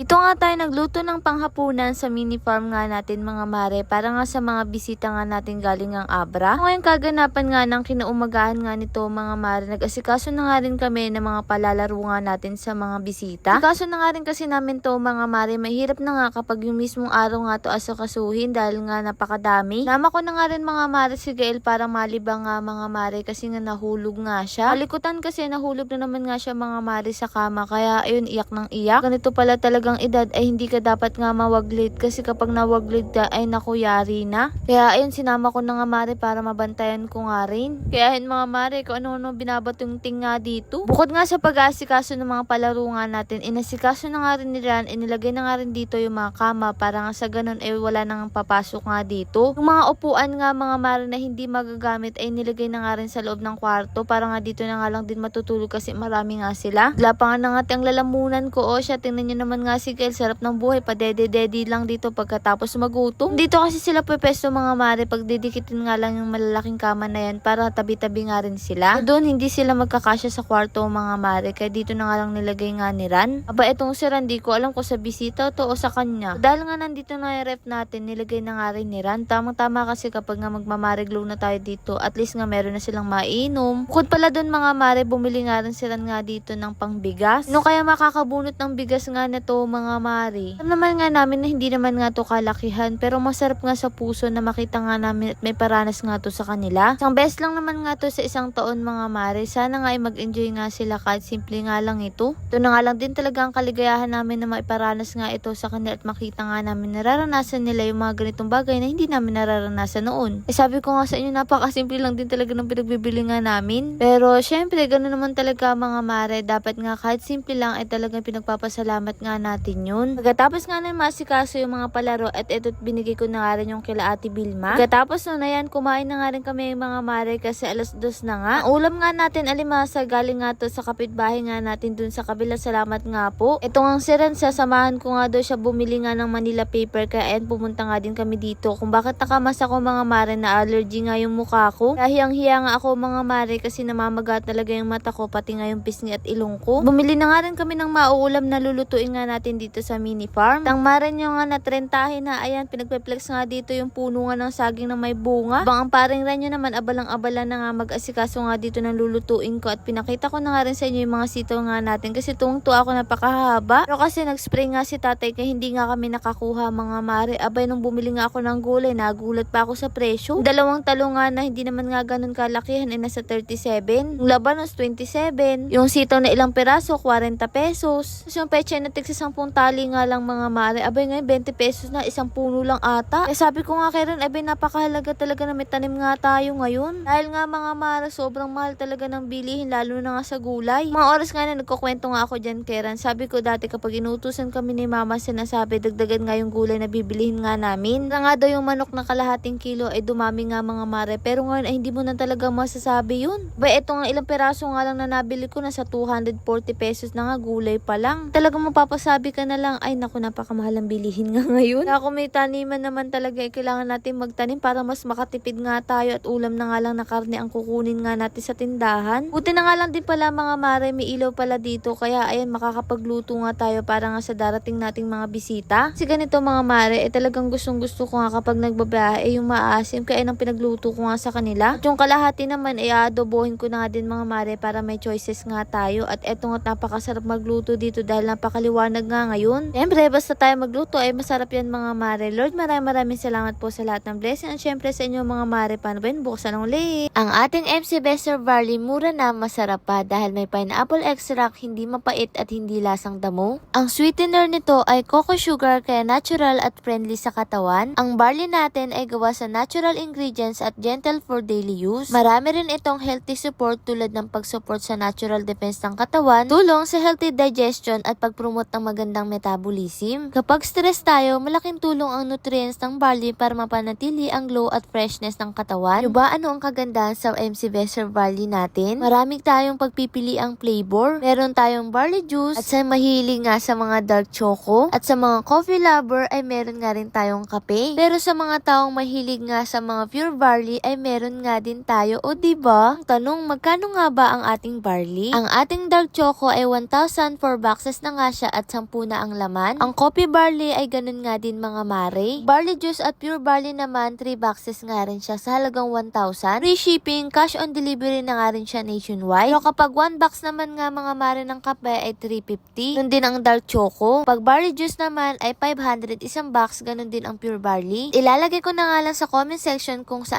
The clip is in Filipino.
Ito nga tayo nagluto ng panghapunan sa mini farm nga natin mga mare para nga sa mga bisita nga natin galing ang Abra. Ngayon kaganapan nga ng kinaumagahan nga nito mga mare, nag-asikaso na nga rin kami ng mga palalaro nga natin sa mga bisita. Asikaso na nga rin kasi namin to mga mare, mahirap na nga kapag yung mismong araw nga to asukasuhin dahil nga napakadami. Nama ko na nga rin mga mare si Gael para malibang nga mga mare kasi nga nahulog nga siya. Kalikutan kasi nahulog na naman nga siya mga mare sa kama, kaya ayun iyak ng iyak. Ganito pala talagang edad ay hindi ka dapat nga mawaglit kasi kapag nawaglit ka ay nakuyari na. Kaya ayun sinama ko na nga mare para mabantayan ko nga rin. Kaya ayun mga mare kung ano-ano binabatung-ting nga dito. Bukod nga sa pag-aasikaso ng mga palaro nga natin, inasikaso na nga rin nila, inilagay na nga rin dito yung mga kama para nga sa ganun ay wala nang papasok nga dito. Yung mga upuan nga mga mare na hindi magagamit ay nilagay na nga rin sa loob ng kwarto para nga dito na nga lang din matutulog kasi marami nga sila. Wala pa nga na nga ang lalamunan ko. O siya, tingnan nyo naman nga si Gael, sarap ng buhay, padede-dedi lang dito pagkatapos magutom. Dito kasi sila pepesto mga mare, pag didikitin nga lang yung malalaking kama na yan para tabi-tabi nga rin sila. Doon hindi sila magkakasya sa kwarto mga mare, kaya dito na nga lang nilagay nga ni Ran. Aba etong si Ran, di ko alam kung sa bisita to o sa kanya. Dahil nga nandito na yung ref natin, nilagay na nga rin ni Ran. Tamang-tama kasi kapag nga magmamare-glow na tayo dito, at least nga meron na silang mainom. Bukod pala doon mga mare, bumili nga rin si Ran nga dito ng pangbigas. No kaya makakabunot ng bigas nga na to mga mare. Alam naman nga namin na hindi naman nga to kalakihan, pero masarap nga sa puso na makita nga namin at may paranas nga to sa kanila. Isang beses lang naman nga to sa isang taon mga mare. Sana nga ay mag-enjoy nga sila kahit simple nga lang ito. Ito na nga lang din talaga ang kaligayahan namin na maiparanas nga ito sa kanila at makita nga namin nararanasan nila yung mga ganitong bagay na hindi namin nararanasan noon. Sabi ko nga sa inyo, napakasimple lang din talaga ng pinagbibili nga namin. Pero syempre ganoon naman talaga mga mare, dapat nga kahit simple lang ay talagang pinagpapasalamat nga natin yun. Pagkatapos nga na masikaso yung mga palaro at ito't binigay ko na nga rin yung kila Ate Vilma. Pagkatapos na yan, kumain na nga rin kami mga mare kasi 2:00 na nga. Ang ulam nga natin alimasa, galing nga to sa kapitbahay nga natin dun sa kabila. Salamat nga po. Ito nga si Ren, sasamahan ko nga daw siya bumili nga ng Manila paper, kaya ayan pumunta nga din kami dito. Kung bakit nakamas ako mga mare, na allergy nga yung mukha ko. Hiyang-hiya nga ako mga mare kasi namamaga talaga yung mata ko, pati nga yung pisngi at ilong ko. Bumili na nga rin kami ng mauulam na lulutuin nga natin dito sa mini farm. Tang mare nyo nga natrentahin na, ayan pinagpe-flex nga dito yung puno nga ng saging na may bunga. Bang ang paring Renyo naman abalang-abala na nga mag-asikaso nga dito ng lulutuin ko at pinakita ko na nga rin sa inyo yung mga sitaw nga natin kasi tuwang-tuwa ako napakahaba. Pero kasi nag-spray nga si tatay kaya hindi nga kami nakakuha mga mare. Abay nung bumili nga ako ng gulay, nagulat pa ako sa presyo. Dalawang talo nga na hindi naman nga ganun kalakihan ay nasa 37. Yung labanos 27. Yung sitaw na ilang peraso 40 pesos. Tapos yung peche na tigsa 10 tali nga lang mga mare. Abay ngayon 20 pesos na isang puno lang ata. Eh sabi ko nga kay Ren, abay napakahalaga talaga na may tanim nga tayo ngayon. Dahil nga mga mare sobrang mahal talaga ng bilihin lalo na nga sa gulay. Mga oras nga na nagkukwento nga ako dyan kay Ren. Sabi ko dati kapag inutusan kami ni mama sinasabi dagdagan nga yung gulay na bibilihin nga namin. Na nga daw yung manok na kalahating kilo ay dumami nga mga mare. Pero ngayon ay hindi mo na talaga masasabi yun. Ba eto nga ilang peraso nga lang na nabili ko na sa 240 pesos na nga gulay pa lang. Talagang mapapasabi ka na lang, ay naku napakamahal ang bilihin nga ngayon. Kaya kung may taniman naman talaga kailangan natin magtanim para mas makatipid nga tayo at ulam na nga lang na karne ang kukunin nga natin sa tindahan. Buti na nga lang din pala mga mare, may ilaw pala dito kaya ayan makakapagluto nga tayo para nga sa darating nating mga bisita. Kasi ganito mga mare, talagang gustong gusto ko nga kapag nagbabiyahe yung maasim kaya nang pinagluto ko nga sa kanila. At yung kalahati naman ay aadobohin ko na nga din mga mare para may choices nga tayo. At eto nga napakasarap magluto dito dahil napakaliwanag nga ngayon. Siyempre basta tayo magluto ay masarap yan mga mare. Lord maraming salamat po sa lahat ng blessing at syempre sa inyo mga mare. Paano ba yun? Buksan ng ulit. Ang ating MC Bester Barley mura na masarap pa dahil may pineapple extract, hindi mapait at hindi lasang damo. Ang sweetener nito ay cocoa sugar kaya natural at friendly sa katawan. Ang barley natin ay gawa sa natural ingredients at gentle for daily use. Marami rin itong healthy support tulad ng pag-support sa natural defense ng katawan, tulong sa healthy digestion at pag-promote ng magandang metabolism. Kapag stress tayo, malaking tulong ang nutrients ng barley para mapanatili ang glow at freshness ng katawan. Diba ano ang kagandahan sa MC Bester Barley natin? Marami tayong pagpipili ang flavor. Meron tayong barley juice at sa mahilig nga sa mga dark choco at sa mga coffee lover ay meron nga rin tayong kape. Pero sa mga taong mahilig nga sa mga pure barley ay meron nga din tayo. O diba? Ang tanong, magkano nga ba ang ating barley? Ang ating dark choco ay 1,000 4 boxes na nga siya at 10 na ang laman. Ang coffee barley ay ganun nga din mga mare. Barley juice at pure barley naman, 3 boxes nga rin siya sa halagang 1,000. Free shipping, cash on delivery na nga rin siya nationwide. Pero kapag 1 box naman nga mga mare ng kape ay 350. Nun din ang dark choco. Pag barley juice naman ay 500 isang box, ganun din ang pure barley. Ilalagay ko na nga lang sa comment section kung saan